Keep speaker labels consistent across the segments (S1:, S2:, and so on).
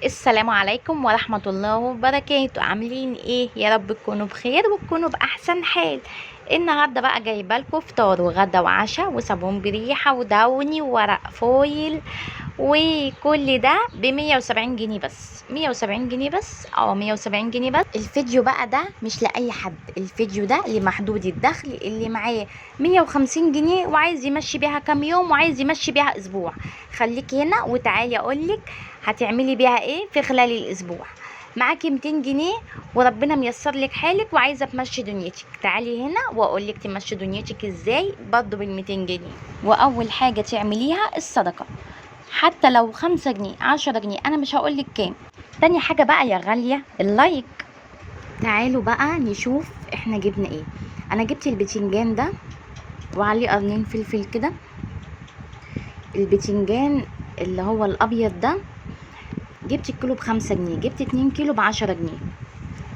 S1: السلام عليكم ورحمة الله وبركاته. عاملين ايه؟ يا رب تكونوا بخير وتكونوا بأحسن حال. النهاردة بقى جايبة لكم فطار وغدا وعشاء وصابون بريحة ودوني وورق فويل، وكل ده ب170 جنيه بس. 170 جنيه بس، 170 جنيه بس. الفيديو بقى ده مش لأي حد، الفيديو ده لمحدود الدخل اللي معاه 150 جنيه وعايز يمشي بيها كام يوم وعايز يمشي بيها اسبوع. خليكي هنا وتعالي اقولك هتعملي بيها ايه في خلال الاسبوع. معاكي 200 جنيه وربنا ميسر لك حالك وعايزه تمشي دنيتك، تعالي هنا واقول لك تمشي دنيتك ازاي برضه بال200 جنيه. واول حاجه تعمليها الصدقه، حتى لو 5 جنيه 10 جنيه، انا مش هقولك كام. تاني حاجه بقى يا غاليه اللايك. تعالوا بقى نشوف احنا جبنا ايه. انا جبت البتنجان ده وعليه قرنين فلفل كده. البتنجان اللي هو الابيض ده جبت الكيلو ب5 جنيه، جبت 2 كيلو ب10 جنيه.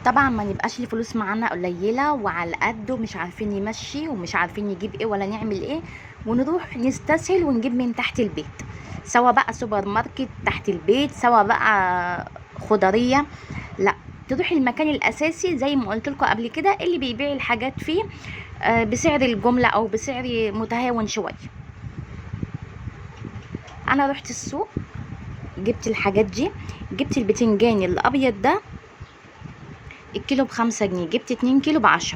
S1: طبعا ما نبقاش الفلوس معانا قليله وعلى قد ومش عارفين نمشي ومش عارفين نجيب ايه ولا نعمل ايه، ونروح نستسهل ونجيب من تحت البيت، سواء بقى سوبر ماركت تحت البيت سواء بقى خضريه. لا، تروحي المكان الاساسي زي ما قلت لكم قبل كده اللي بيبيع الحاجات فيه بسعر الجمله او بسعر متهاون شويه. انا رحت السوق جبت الحاجات دي. جبت البتنجان الابيض ده الكيلو ب5 جنيه، جبت 2 كيلو ب10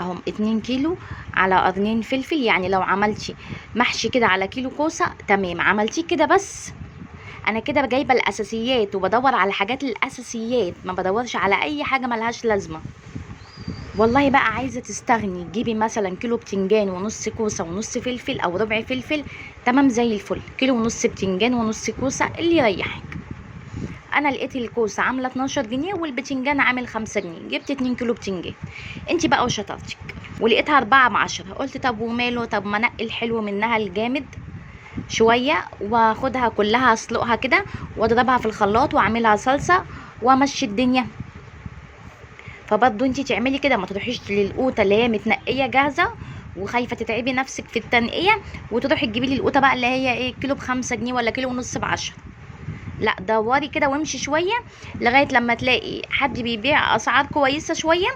S1: اهو. 2 كيلو على قرنين فلفل، يعني لو عملتي محشي كده على كيلو كوسه تمام، عملتيه كده بس. انا كده جايبه الاساسيات وبدور على حاجات الاساسيات، ما بدورش على اي حاجه ملهاش لازمه. والله بقى عايزه تستغني تجيبي مثلا كيلو بتنجان ونص كوسه ونص فلفل او ربع فلفل، تمام زي الفل. كيلو ونص بتنجان ونص كوسه اللي يريحك. انا لقيت الكوسه عامله 12 جنيه والبتنجان عامل 5 جنيه، جبت 2 كيلو بتنجان. انت بقى وشطارتك. ولقيتها 4 ب10، قلت طب وماله، طب ما انقي الحلو منها الجامد شويه واخدها كلها اسلقها كده واضربها في الخلاط واعملها صلصه وامشي الدنيا. فبرضه انت تعملي كده، ما تروحيش للقوطه اللي هي متنقيه جاهزه وخايفه تتعبي نفسك في التنقيه وتروحي تجيبي لي القوطه بقى اللي هي ايه كيلو ب5 جنيه ولا كيلو ونص ب10. لا، دوري كده وامشي شويه لغايه لما تلاقي حد بيبيع اسعار كويسه شويه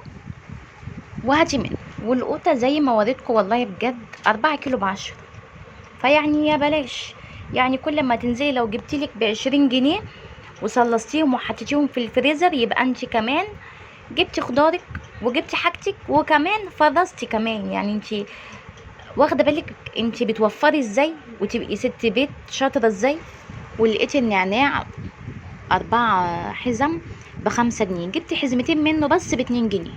S1: وهاتي منه. والقوطه زي ما وريتكم والله بجد 4 كيلو ب10، فيعني يا بلاش. يعني كل ما تنزلي لو جبتيلك ب20 جنيه وصلصتيهم وحطيتيهم في الفريزر يبقى انت كمان جبتي خضارك وجبتي حاجتك وكمان فرزتي كمان. يعني انت واخده بالك انت بتوفري ازاي وتبقي ست بيت شاطره ازاي. ولقيت النعناع 4 حزم ب5 جنيه، جبت حزمتين منه بس ب2 جنيه.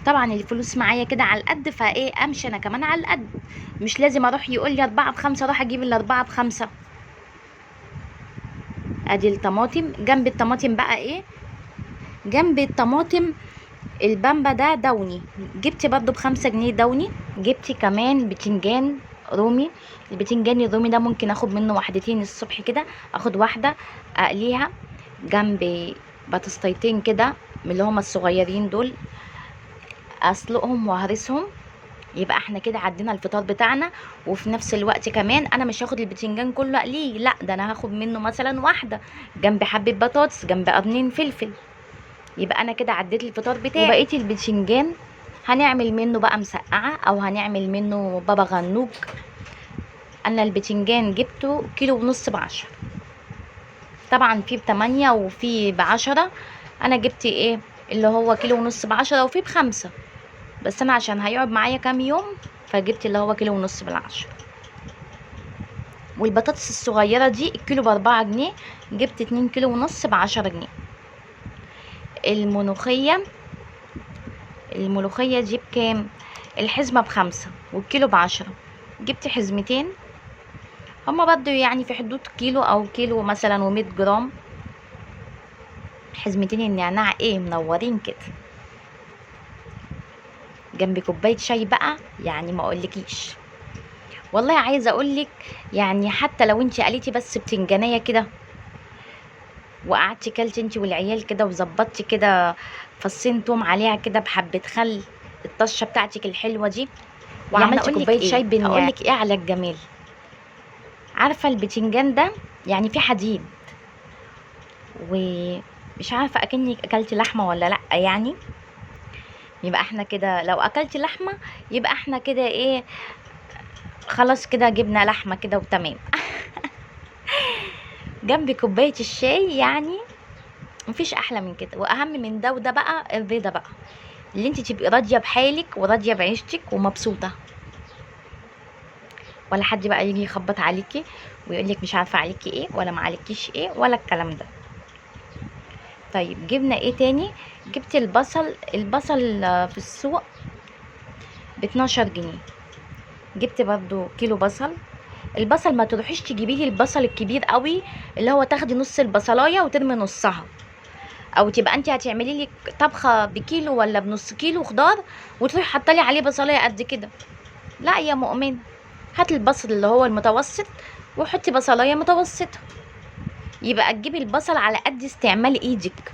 S1: طبعا الفلوس معايا كده على القد، فايه امشي انا كمان على القد، مش لازم اروح يقول لي 4 ب5 اروح اجيب ال4 ب5. ادي الطماطم. جنب الطماطم بقى ايه؟ جنب الطماطم البامبا ده دوني، جبت برضو ب5 جنيه دوني. جبت كمان بتنجان رومي. البتنجان الرومي ده ممكن اخد منه وحدتين الصبح كده، اخد واحدة اقليها جنب بطاطستين كده من اللي هما الصغيرين دول، اسلقهم وهرسهم. يبقى احنا كده عدينا الفطار بتاعنا. وفي نفس الوقت كمان انا مش هاخد البتنجان كله اقليه، لا ده انا هاخد منه مثلا واحدة جنب حبة بطاطس جنب قرنين فلفل. يبقى انا كده عديت الفطار بتاعي. وبقيه البتنجان هنعمل منه بقى مسقعه او هنعمل منه بابا غنوج. انا البتنجان جبته كيلو ونص ب10، طبعا في ب8 وفي ب10. انا جبت ايه اللي هو كيلو ونص ب10 وفي ب5، بس انا عشان هيقعد معايا كام يوم فجبت اللي هو كيلو ونص ب10. والبطاطس الصغيره دي الكيلو ب4 جنيه، جبت 2 كيلو ونص ب10 جنيه. الملوخيه، الملوخية دي بكام؟ الحزمة ب5 والكيلو ب10، جبت حزمتين هما برضو يعني في حدود كيلو او كيلو مثلا و100 جرام. حزمتين النعناع ايه منورين كده جنب كوباية شاي بقى، يعني ما اقولكيش. والله عايزة اقولك يعني حتى لو انتي قليتي بس بتنجانية كده وقعدتي كلتي انتي والعيال كده وظبطتي كده فصين توم عليها كده بحبة خل، الطشة بتاعتك الحلوة دي، وعملتي يعني كوباية شاي اقولك ايه على الجمال. عارفه البتنجان ده يعني فيه حديد، ومش عارفه اكنك اكلت لحمه ولا لا يعني. يبقى احنا كده لو اكلت لحمه يبقى احنا كده ايه، خلاص كده جبنا لحمه كده وتمام. جنب كوبايه الشاي يعني مفيش احلى من كده. واهم من ده وده بقى الرضا بقى، اللي انت تبقي راضيه بحالك وراضيه بعيشتك ومبسوطه، ولا حد بقى يجي يخبط عليكي ويقول لك مش عارفه عليكي ايه ولا ما عليكيش ايه ولا الكلام ده. طيب جبنا ايه تاني؟ جبت البصل في السوق ب 12 جنيه. جبت برضو كيلو بصل. البصل ما تروحيش تجيبي لي البصل الكبير قوي، اللي هو تاخدي نص البصلايه وترمي نصها، او تبقى انت هتعملي لي طبخه بكيلو ولا بنص كيلو خضار وتروحي حاطه لي عليه بصلايه قد كده. لا يا مؤمنه، هاتي البصل اللي هو المتوسط وحطي بصلايه متوسطه، يبقى تجيبي البصل على قد استعمال ايدك،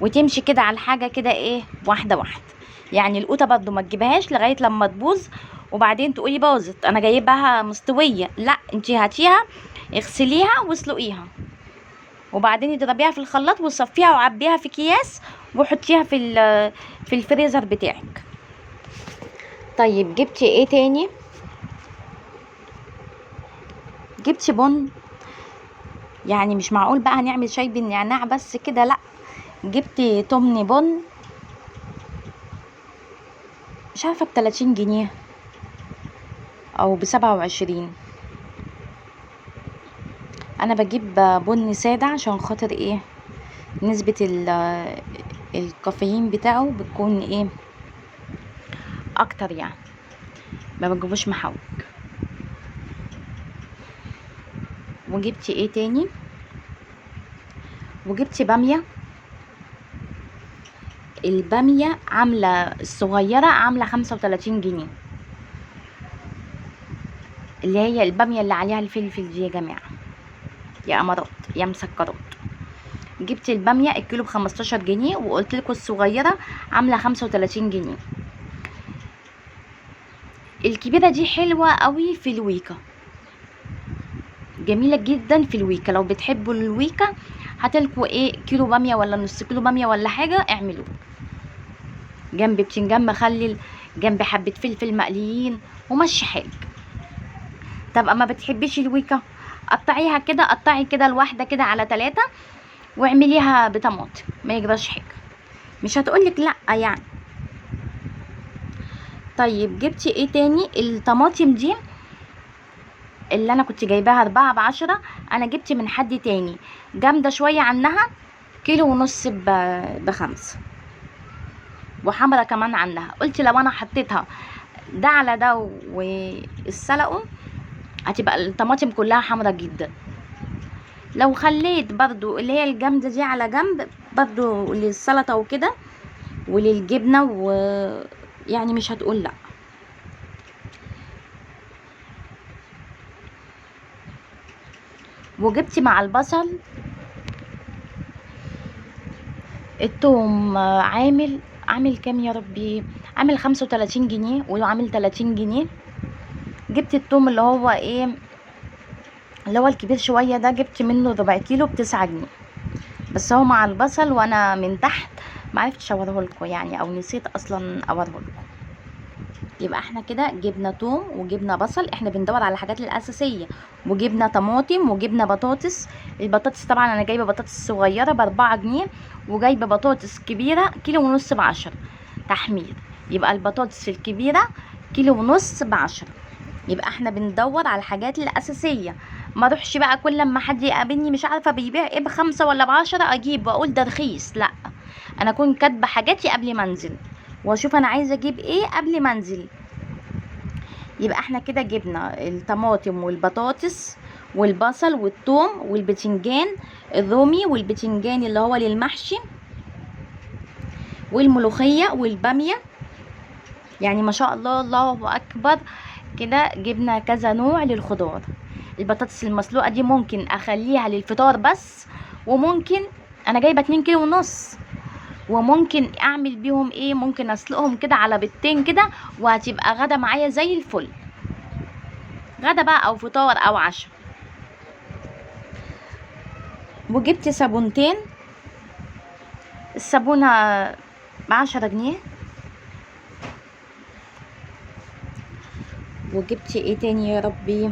S1: وتمشي كده على الحاجه كده ايه، واحده واحده. يعني القوطه برضو ما تجيبهاش لغايه لما تبوظ وبعدين تقولي باظت انا جايبها مستويه. لا، انتي هاتيها اغسليها واسلقيها وبعدين اضربيها في الخلاط وصفيها وعبيها في اكياس وحطيها في الفريزر بتاعك. طيب جبتي ايه تاني؟ جبتي بن. يعني مش معقول بقى هنعمل شاي بالنعناع بس كده، لا. جبتي تمن بن، مش عارفه ب30 جنيه او ب27. انا بجيب بن ساده عشان خاطر ايه، نسبه الكافيين بتاعه بتكون ايه اكتر يعني، ما بجيبوش محوج. وجبتي ايه تاني؟ وجبتي باميه. الباميه عامله الصغيره عامله 35 جنيه، اللي هي الباميه اللي عليها الفلفل دي يا جماعه، يا امارات يا مسكرات. جبت الباميه الكيلو ب15 جنيه، وقلت لكم الصغيره عامله 35 جنيه. الكبيره دي حلوه قوي في الويكا، جميله جدا في الويكا. لو بتحبوا الويكا هاتلكوا ايه، كيلو باميه ولا نص كيلو باميه ولا حاجه اعملوه، جنب بتنجان مخلل، جنب حبه فلفل مقليين ومشي حالك. طب اما بتحبيش الويكا، قطعيها كده، قطعي كده الواحده كده على 3 واعمليها بطماطم، ما يجراش حاجه، مش هتقولك لا يعني. طيب جبتي ايه تاني؟ الطماطم دي اللي انا كنت جايباها 4 ب10، انا جبت من حد تاني جامده شويه عنها، كيلو ونص ب5، وحمرا كمان عنها. قلت لو انا حطيتها ده على ده والسلقه هتبقى الطماطم كلها حمرا جدا. لو خليت برضو اللي هي الجامده دي على جنب برضو للسلطه وكده وللجبنه يعني مش هتقول لا. وجبتي مع البصل التوم، عامل كام يا ربي، عامل 35 جنيه وعامل 30 جنيه. جبت التوم اللي هو ايه، اللي هو الكبير شويه ده، جبت منه ربع كيلو ب9 جنيه، بس هو مع البصل وانا من تحت معرفتش اوريه لكم يعني، او نسيت اصلا اوريه لكم. يبقى احنا كده جبنا توم وجبنا بصل، احنا بندور على الحاجات الاساسيه، وجبنا طماطم وجبنا بطاطس. البطاطس طبعا انا جايبه بطاطس صغيره ب4 جنيه، وجايبه بطاطس كبيره كيلو ونص ب10 تحمير. يبقى البطاطس الكبيره كيلو ونص ب10. يبقى احنا بندور على الحاجات الاساسيه، ما اروحش بقى كل لما حد يقابلني مش عارفه بيبيع ايه ب5 ولا ب10 اجيب واقول ده رخيص. لا، انا اكون كاتبه حاجاتي قبل ما انزل واشوف انا عايزه اجيب ايه قبل ما انزل. يبقى احنا كده جبنا الطماطم والبطاطس والبصل والثوم والبتنجان الرومي والبتنجان اللي هو للمحشي والملوخيه والباميه. يعني ما شاء الله الله اكبر، كده جبنا كذا نوع للخضار. البطاطس المسلوقه دي ممكن اخليها للفطار بس، وممكن انا جايبه 2 كيلو ونص، وممكن اعمل بيهم ايه، ممكن اسلقهم كده على بيضتين كده وهتبقى غدا معايا زي الفل، غدا بقى او فطار او عشاء. وجبت صابونتين، الصابونة ب10 جنيه. وجبت ايه تاني يا ربي،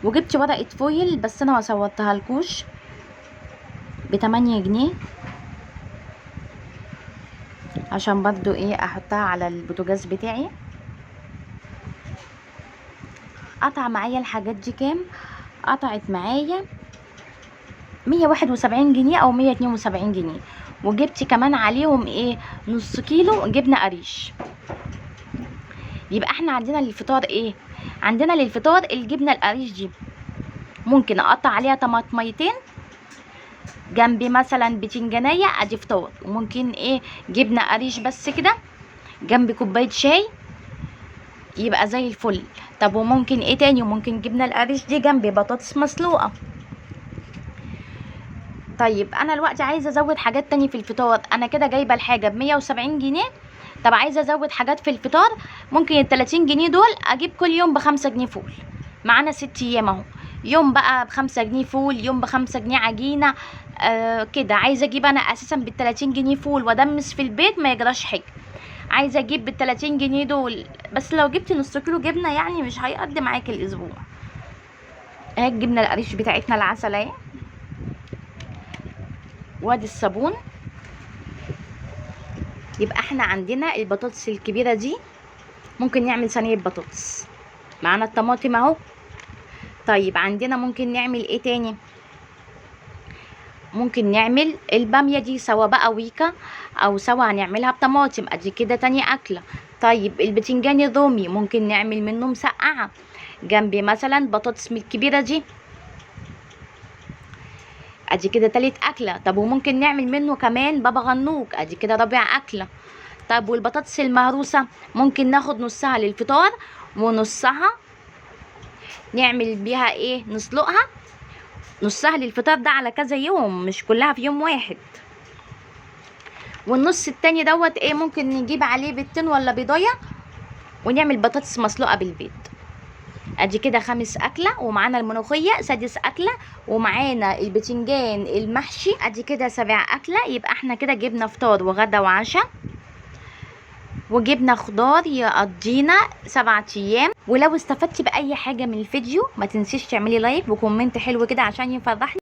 S1: وجبت ورقة فويل بس انا ما صورتها لكوش ب8 جنيه، عشان برضو ايه احطها على البوتاجاز بتاعي. قطع معايا الحاجات دي كام؟ قطعت معايا 171 جنيه او 172 جنيه. وجبت كمان عليهم ايه، نص كيلو جبنة قريش. يبقى احنا عندنا للفطار ايه، عندنا للفطار الجبنة القريش دي ممكن اقطع عليها طماطميتين، جنبي مثلا بتنجانية ادي فطار. وممكن ايه جبنة قريش بس كده جنبي كوباية شاي، يبقى زي الفل. طب وممكن ايه تاني، وممكن جبنة القريش دي جنبي بطاطس مسلوقة. طيب انا دلوقتي عايزه ازود حاجات تاني في الفطار، انا كده جايبه الحاجه ب170 جنيه. طب عايزه ازود حاجات في الفطار، ممكن ال30 جنيه دول اجيب كل يوم ب5 جنيه فول، معانا 6 ايام اهو. يوم بقى ب5 جنيه فول، يوم ب5 جنيه عجينه. كده عايزه اجيب انا اساسا بال30 جنيه فول وادمس في البيت ما يجراش حاجه. عايزه اجيب بال30 جنيه دول، بس لو جبت نص كيلو جبنه يعني مش هيقضي معاك الاسبوع. اهي الجبنه القريش بتاعتنا العسل اهي، وادي الصابون. يبقى احنا عندنا البطاطس الكبيره دي ممكن نعمل صينيه بطاطس، معانا الطماطم اهو. طيب عندنا ممكن نعمل ايه تاني، ممكن نعمل الباميه دي سوا بقى ويكا او سوا هنعملها بطماطم، ادي كده تاني اكله. طيب البتنجان الرومي ممكن نعمل منه مسقعه جنبي مثلا بطاطس من الكبيره دي، ادي كده تالت اكله. طب وممكن نعمل منه كمان بابا غنوج، ادي كده رابع اكله. طب والبطاطس المهروسه ممكن ناخد نصها للفطار ونصها نعمل بيها ايه، نسلقها. نصها للفطار ده على كذا يوم، مش كلها في يوم واحد. والنص التاني دوت ايه ممكن نجيب عليه بيضتين ولا بيضايه ونعمل بطاطس مسلوقه بالبيض. ادي كده 5 اكله، ومعانا الملوخيه 6 اكله، ومعانا البتنجان المحشي ادي كده 7 اكله. يبقى احنا كده جبنا فطار وغدا وعشاء، وجبنا خضار يقضينا 7 ايام. ولو استفدتي باي حاجه من الفيديو ما تنسيش تعملي لايك وكومنت حلو كده عشان يفرحني.